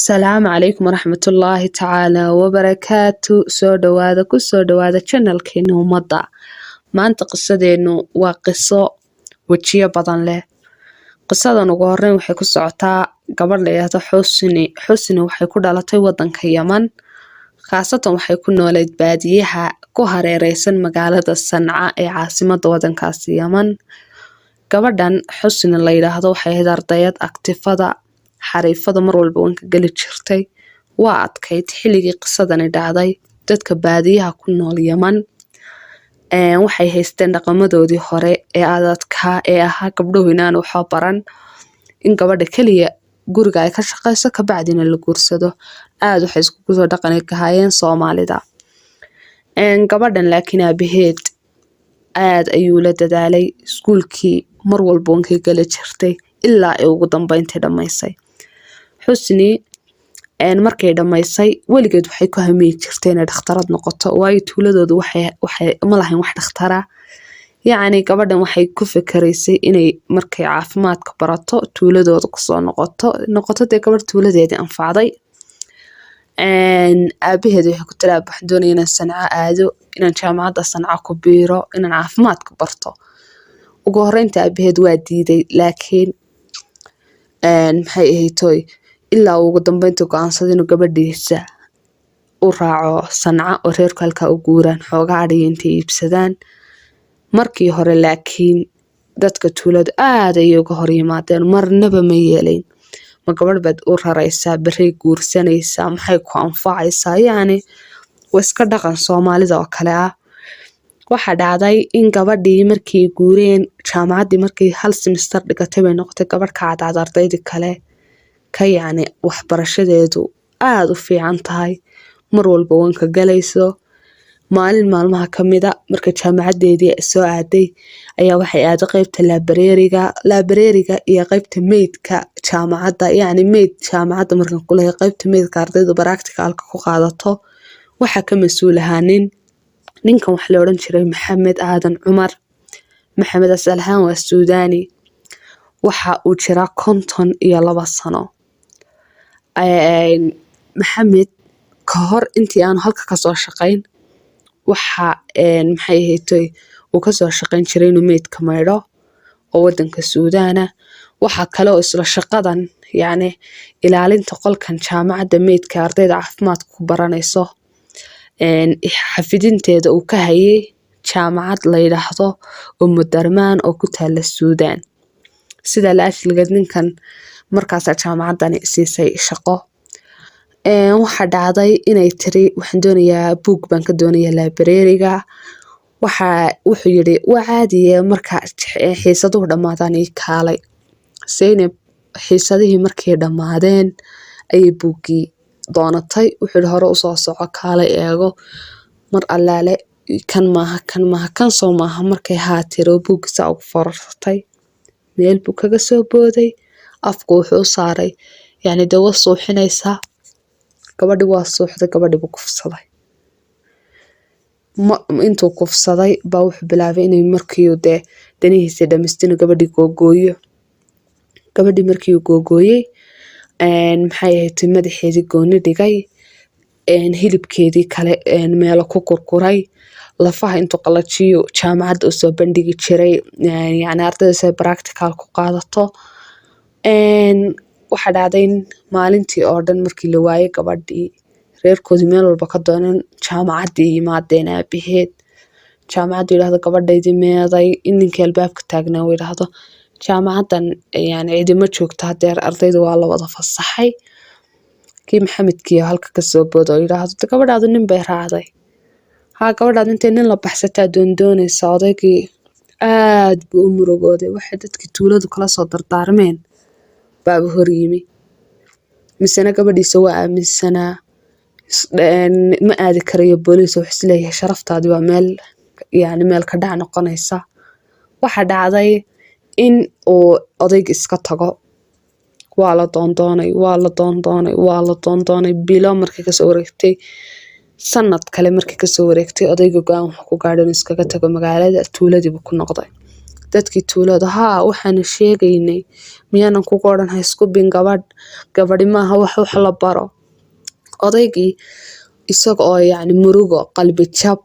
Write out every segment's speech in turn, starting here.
Salaamu calaykum waraxmatullaahi tacaala wabarakaatu. Kusoo dhawaada channelkeena ummadda. Maanta qisadeenu waa qiso wejiyo badan leh. Qisadan ugu horreyn waxay ku socotaa gabadh la yiraahdo Xusni. Xusni waxay ku dhalatay wadanka Yaman, khaasatan waxay ku noolayd baadiyaha ku hareereysan magaalada Sanca ee caasimadda wadankaasi Yaman. Gabadhan Xusni la yiraahdo waxay ahayd ardayad aktifada xariifada mar walba wanka gali jirtay. Waa adkayd xilligii qisadani dhacday. Dadka baadiyaha ku nool Yaman waxay haysteen dhaqamadoodii hore ee adadka ee ahaa gabdhuhu inaan waxba baran, in gabadha kaliya guriga ay ka shaqeyso ka bacdina la guursado. Aad waxay iskugu soo dhaqanay ka hayeen Soomaalida. Gabadhan laakiin aabaheed aad ayuu la dadaalay, iskuulkii mar walba wanka gali jirtay ilaa ay ugu dambeyntii dhamaysay. Xusni markay dhamaysay weligeed waxay ku hamiyi jirtay inay dhakhtarad noqoto, waayo tuuladoodu waxay ma lahayn wax dhakhtara. Yacni gabadhan waxay ku fikiraysay inay markay caafimaadka barato tuuladooda kusoo noqoto dee gabadh tuuladeedii anfacday. Aabaheed waxay ku tiri waxaan doonaya inaan Sanca aado, inaan jaamacadda Sanca ku biiro, inaan caafimaadka barto. Ugu horreynta aabaheed waa diiday, laakiin maxay ahaytoy ilaa ugu dambeyntii go'aansaday inuu gabadhiisa u raaco Sanca oo reerku halkaa u guuraan xoogaa adhiga intay iibsadaan. Markii hore laakiin dadka tuulada aad ayay uga hor yimaadeen, marnaba ma yeelayn. Ma gabadh baad u raraysaa, berri guursanaysaa, maxay ku anfacaysaa? Yacni waa iska dhaqan Soomaalida oo kale ah. Waxaa dhacday in gabadhii markii guureen jaamacaddii markii hal semester dhigatay bay noqotay gabadh ka cadcad ardaydii kale, ka yacni waxbarashadeedu aad u fiican tahay, mar walba wanka galayso. Maalin maalmaha ka mida marka jaamacaddeedii soo aaday ayaa waxay aaday qaybta library-ga iyo qaybta meydka jaamacadda. Yacni meyd jaamacadda markan ku leeyahay qaybta meydka ardaydu practicalka ku qaadato waxaa ka mas'uul ahaa ninkan wax la odhan jiray Maxamed Aadan Cumar. Maxamed asal ahaan waa Suudaani, waxa uu jiraa 52 sano. Maxamed ka hor intii aan halka ka soo shaqayn waxa maxay ahaytoy uu ka soo shaqayn jiray inuu meydka maydho oo wadanka Suudaana. Waxa kale oo isla shaqadan yacni ilaalinta qolkan jaamacadda meydka ardayda caafimaadka ku baranayso xafidinteeda uu ka hayay jaamacad la yiraahdo Darmaan oo ku taala Suudaan. Sida la ashligeed ninkan markaas jaamacaddani siisay shaqo. Waxa dhacday inay tiri waxaan doonayaa book baan ka doonayaa library-ga. Wuxuu yiri waa caadi marka xiisaduhu dhamaadaan ii kaalay. Zeynab xiisadihii markay dhamaadeen ayay bookii doonatay. Wuxuu hore u soo soco kaalay eego, mar allaale kan maaha kan soo maaha. Markay haatiro bookisa ugu fararsatay meel buu kaga soo booday, afku wuxuu saaray yacni dawo suuxinaysa. Gabadhi waa suuxday, gabadhi buu kufsaday. Intuu kufsaday baa wuxuu bilaabay inay markii dee danihiisa dhamaystino gabadhi googooyo. Gabadhi markii uu googooyay maxay ahayd madaxeedii gooni dhigay, hilibkeedii kale meelo ku kurkuray, lafaha intuu qalajiyo jaamacadda u soo bandhigi jiray yacni ardayda si practical ku qaadato. Waxa dhacday maalintii oo dhan markii la waayay gabadhii reerkoodii meel walba ka dooneen jaamacaddii yimaadeen aabaheed. Jaamacaddu yiraahdo gabadhaydii meeday, in ninkii albaabka taagnaa uu yiraahdo jaamacaddan yacni cidima joogto hadeer ardayda waa la wada fasaxay. Kii Maxamedkii halka ka soo boodo oo yiraahdo gabadhaadu nin bay raacday. Gabadhaadu intay nin la baxsataa doonaysa. Odaygii aad buu u murugooday, waxay dadkii tuuladu kala soo dardaarmeen baa hor yimi. Misana gabadhiisa waa aaminsanaa, ma aadi karayo booliis. Wuxuu is leeyahay sharaftaadii waa meel ka dhac noqonaysa. Waxa dhacday in uu odayga iska tago. Waa la doondoonay bilo markii ka soo wareegtay, sanad kale markii ka soo wareegtay odayga go'aan wuxuu ku gaadhay inuu iskaga tago magaalada. Tuuladii buu ku noqday. dadkii tuulada waxaan sheegaynay miyaanan kugu odhan ha isku bin gabadhi maaha wax la baro. Odaygii isaga oo yacni murugo qalbi jab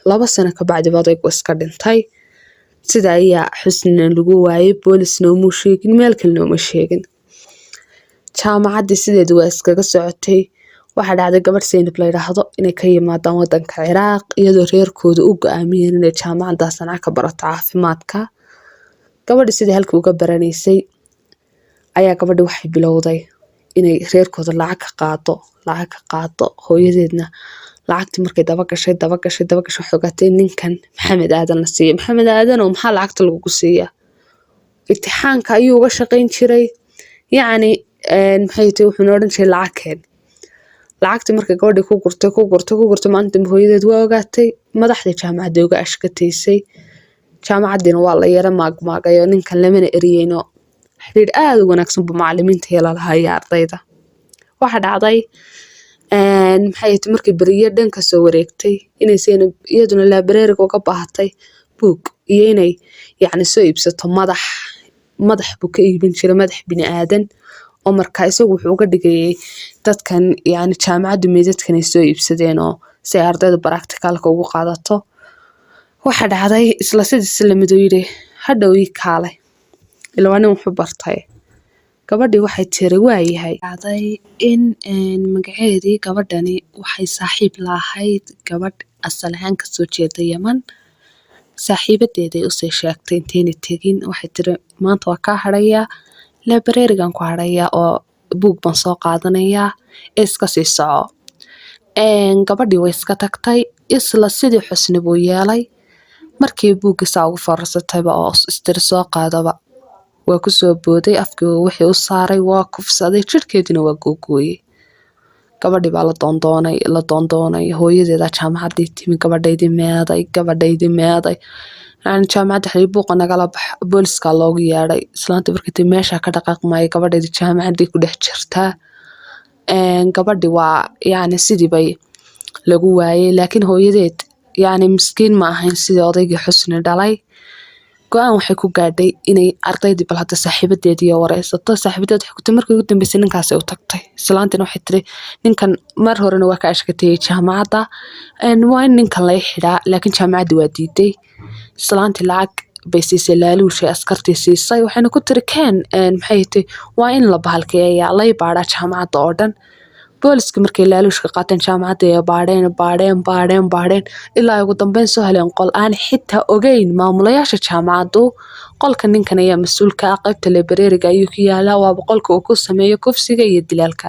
2 sano ka bacdi odaygu iska dhintay. Sida ayaa xusnina lagu waayay, boolisna uma sheegin, meel kalena uma sheegin. Jaamacadii sideedii waa iskaga socotay. Waxa dhacday gabadh Zainab la yiraahdo inay ka yimaadaan wadanka Ciraaq iyadoo reerkooda u go'aamiyeen inay jaamacadda Sanca ka barato caafimaadka. Gabadhi sidii halkii uga baranaysay ayaa gabadhi waxay bilowday inay reerkooda lacag ka qaado. Hooyadeedna lacagtii markay daba gashay waxay ogaatay ninkan Maxamed Aadan la siiyay. Maxamed Aadan oo maxaa lacagta lagu siiyaa? Imtixaanka ayuu uga shaqayn jiray. Yacni maxay tahay wuxuu odhan jiray lacag keen. Lacagtii markay gabadhii ku gurtay maalinta hooyadeed waa ogaatay. Madaxda jaamacadda uga ashkataysay. Jaamacaddiina waa la yara maagmaagay oo ninkan lamana eriyeyno. Xiriir aad u wanaagsan buu macallimiinta la lahaa ardayda. Waxa dhacday maxay tahay markii bariye dhanka soo wareegtay inay Zainab iyaduna library-ga uga baahatay book iyo inay yacni soo iibsato madax buu ka iibin jiray, madax bini aadan oo markaa isagu wuxuu uga dhigayay dadkan yacni jaamacaddu meedadkan ay soo iibsadeen oo si ay ardayda practicalka ugu qaadato. Waxa dhacday isla sidii la mid yiri hadhow ii kaalay ilaa nin wuxuu bartay. Gabadhii waxay tiri waayahay. Dhacday in magaceedii gabadhani waxay saaxiib lahayd gabadh asal ahaan ka soo jeeda Yemen. Saaxiibadeeday u soo sheegtay intayna tegin. Waxay tiri maanta waa ka haraya library-gan ku haraya oo book baan soo qaadanayaa iska sii soco. Gabadhii way iska tagtay isla sidii xusni buu yeelay. Markii bookisa ugu fararsatayba oo istiri soo qaadaba waa ku soo booday afkii wixii u saaray waa kufsaday jirkeedina waa googooyay. Gabadhii baa la doondoonay hooyadeeda jaamacaddii timi gabadhaydii meeday. Aan jaamacadda xiribuuqa nagala bax booliska loogu yeeray. Islaanta markii meesha ka dhaqaaqmay gabadhaydii jaamacaddii ku dhex jirtaa. Gabadhii waa yacni sidii bay lagu waayay laakiin hooyadeed yacni miskiin ma ahayn sidii odaygii xusni dhalay. Go'aan waxay ku gaadhay inay ardaydii bal hadda saaxiibadeedii wareysato. Saaxiibadeed waxay ku tiri markii ugu dambeysay ninkaas u tagtay. Islaantina waxay tiri ninkan mar horena waa ka ashkatay jaamacadda. Waa in ninkan la xidhaa laakiin jaamacadda waa diiday. Islaantii lacag bay siisay laaluushay askartii siisay. Waxayna ku tiri keen maxay tahay waa in la bahalkeeyaa la baadhaa jaamacadda oo dhan. Booliska markay laaluushka qaateen jaamacadda ay baadheen ilaa ugu dambeyn soo heleen qol aan xitaa ogeyn maamulayaasha jaamacaddu. Qolka ninkan ayaa mas'uul ka ah qaybta library-ga ayuu ku yaalaa waa qolka uu ku sameeyo kufsiga iyo dilalka.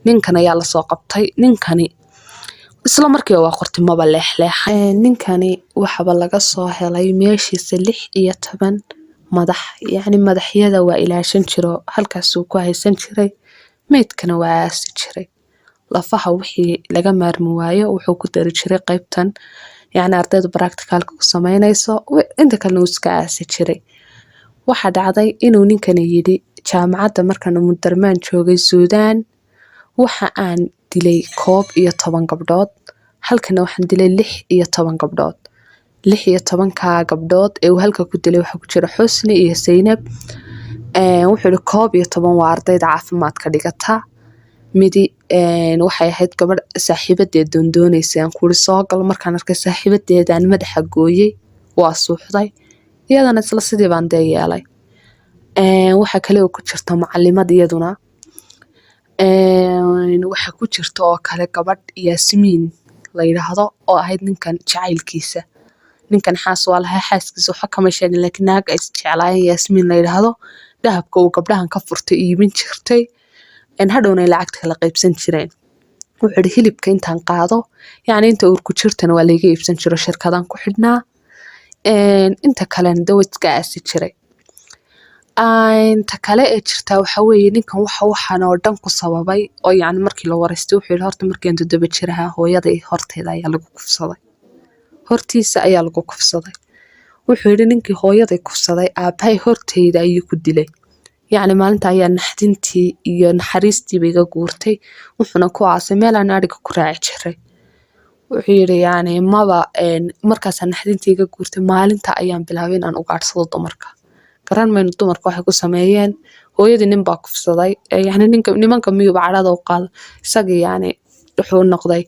Ninkan ayaa la soo qabtay. Ninkani isla markii waa qortay maba leexleexan. Ninkani waxaba laga soo helay meeshiisa 16 madax. Yacni madaxyada waa ilaashan jiro halkaas uu ku haysan jiray. Meedkana waa aasi jiray. Lafaha wixii laga maarmi waayo wuxuu ku dari jiray qaybtan yacni ardayda practicalka ku sameynayso inta kalena uu iska aasi jiray. Waxa dhacday inuu ninkani yidhi jaamacadda markaan Umdurmaan joogay Suudaan waxa aan dilay 11 gabdhood halkana waxaan dilay 16 gabdhood. 16 gabdhood ee uu halka ku dilay waxa ku jira Xusni iyo Zainab. Wuxuu yidhi 11 waa ardayda caafimaadka dhigata. Midi waxay ahayd gabadh saaxiibadeed doonaysa aan ku soo gal markaan arkay saaxiibadeedaan madaxa gooyay waa suuxday. Iyadana isla sidii baan yeelay. Waxa kale oo ku jirta macallimad iyaduna. Waxa ku jirta oo kale gabadh Yaasmiin la yiraahdo oo ahayd ninkan jacaylkiisa. Ninkan xaas waa lahaa xaaskiisa waxa kama sheegin laakiin naag ay jeclaayeen Yaasmiin la yiraahdo. Dahabka uu gabdhahan ka furtay iibin jirtay. Hadhowna lacagta kala qaybsan jireen. Wuxuu yidhi hilibka intaan qaado yacni inta uu ku jirtana waa laga iibsan jiro shirkadan ku xidhnaa. Inta kalena dawladka aasi jiray. Inta kale ee jirta waxa weeye ninkan waxaan oo dhan ku sababay oo yacni markii la wareystay wuxuu yidhi horta markii aan 7 jir ahaa hooyaday horteeda ayaa lagu kufsaday. Hortiisa ayaa lagu kufsaday. Wuxuu yidhi ninkii hooyaday kufsaday aabahay horteeda ayuu ku dilay. yacni maalinta ayaa naxdintii iyo naxariistii iga guurtay wuxuuna ku aasay meel aan ariga ku raaci jiray. wuxuu yidhi yani maba markaasaan naxdintayga guurtay maalinta ayaan bilaabay inaan ugaarsado dumarka. garan mayno dumarka waxay ku sameeyeen. hooyadii nin baa kufsaday yani nimanka miyuuba cadhada u qaado isagii yani wuxuu noqday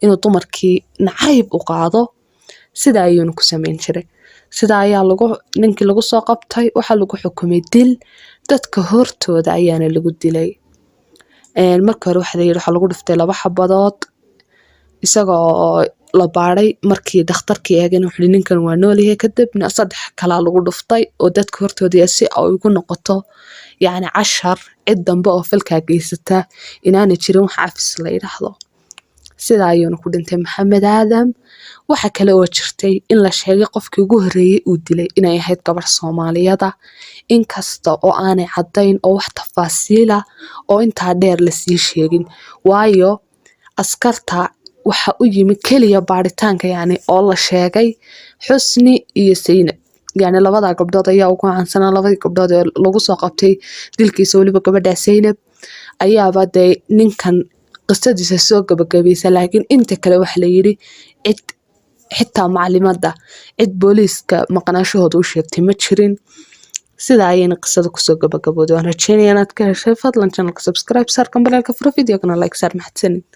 inuu dumarkii nacayb u qaado. sidaa ayuuna ku sameyn jiray. sidaa ayaa ninkii lagu soo qabtay, waxaa lagu xukumay dil, dadka hortooda ayaana lagu dilay. marka hore waxaa layidhi waxaa lagu dhiftay 2 xabadood, isagoo la baaray markii dhakhtarkii eegeen wuxuu yidhi ninkan waa noolyahay. kadibna 3 kalaa lagu dhiftay oo dadka hortooda si ay ugu noqoto yani cashar cid dambe oo falkaa geysata inaana jirin wax cafis la yidhaahdo. sidaa ayuuna ku dhintay Maxamed Aadam. waxa kale oo jirtay in la sheegay qofkii ugu horreeyay uu dilay inay ahayd gabar Soomaaliyada, inkasta oo aanay caddayn oo wax tafaasiila oo intaa dheer lasii sheegin. waayo askarta waxa u yimi keliya baaritaanka yani oo la sheegay Xusni iyo Saynab. yani 2 gabdhood ayaa ugu caansanaa. 2 gabdhood ee lagu soo qabtay dilkiisa, weliba gabadha Saynab ayaaba dee ninkan qisadiisa soo gabagabaysa. laakiin inta kale waxa la yidhi cid xitaa maclimada cid booliiska maqnaashahooda u sheegtay ma jirin. sidaa ayayna qisada kusoo gabagabooday. waan rajeynaya inaad ka heshay. fadlan channelka subscribe saar, kambalelka furo, videogana like saar. mahadsanid.